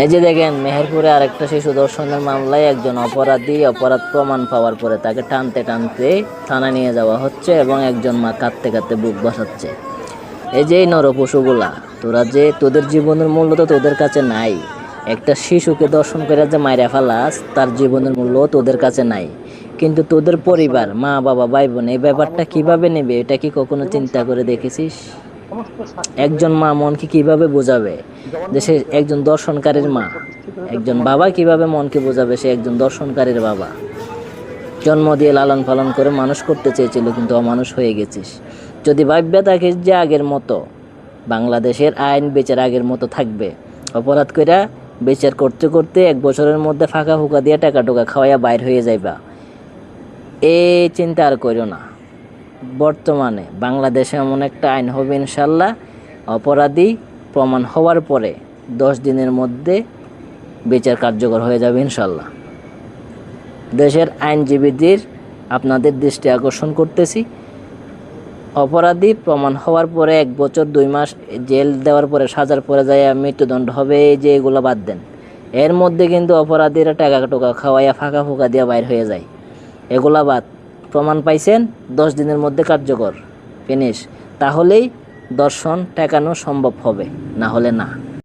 এই যে দেখেন, মেহেরপুরে আরেকটা শিশু ধর্ষণের মামলায় একজন অপরাধী অপরাধ প্রমাণ পাওয়ার পরে তাকে টানতে টানতে থানায় নিয়ে যাওয়া হচ্ছে এবং একজন মা কাঁদতে কাঁদতে বুক বাসাচ্ছে। এই যে এই নরপশুগুলা, তোদের জীবনের মূল্য তো তোদের কাছে নাই। একটা শিশুকে দর্শন করে যে মাইরা ফেলাস, তার জীবনের মূল্য তোদের কাছে নাই। কিন্তু তোদের পরিবার, মা বাবা ভাই বোন এই ব্যাপারটা কিভাবে নেবে, এটা কি কখনো চিন্তা করে দেখেছিস? একজন মা মনকে কিভাবে বোঝাবে যে সে একজন দর্শনকারীর মা? একজন বাবা কিভাবে মনকে বোঝাবে সে একজন দর্শনকারীর বাবা? জন্ম দিয়ে লালন পালন করে মানুষ করতে চেয়েছিল, কিন্তু অমানুষ হয়ে গেছিস। যদি ভাববে থাকিস যে আগের মতো বাংলাদেশের আইন বিচার আগের মতো থাকবে, অপরাধ কইরা বিচার করতে করতে 1 বছরের মধ্যে ফাঁকা ফুকা দিয়ে টাকা টোকা খাওয়াইয়া বাইর হয়ে যাইবা, এই চিন্তা আর করিও না। বর্তমানে বাংলাদেশে এমন একটা আইন হবে ইনশাল্লাহ, অপরাধী প্রমাণ হওয়ার পরে 10 দিনের মধ্যে বিচার কার্যকর হয়ে যাবে ইনশাল্লাহ। দেশের আইনজীবীদের আপনাদের দৃষ্টি আকর্ষণ করতেছি, অপরাধী প্রমাণ হওয়ার পরে 1 বছর 2 মাস জেল দেওয়ার পরে সাজার পরে যায় মৃত্যুদণ্ড হবে, এই যে এগুলো বাদ দেন। এর মধ্যে কিন্তু অপরাধীরা টাকা টোকা খাওয়াইয়া ফাঁকা ফুকা দিয়ে বাইর হয়ে যায়, এগুলা বাদ। প্রমাণ পাইছেন, 10 দিনের মধ্যে কার্যকর, ফিনিশ। তাহলেই দর্শন ঠেকানো সম্ভব হবে, না হলে না।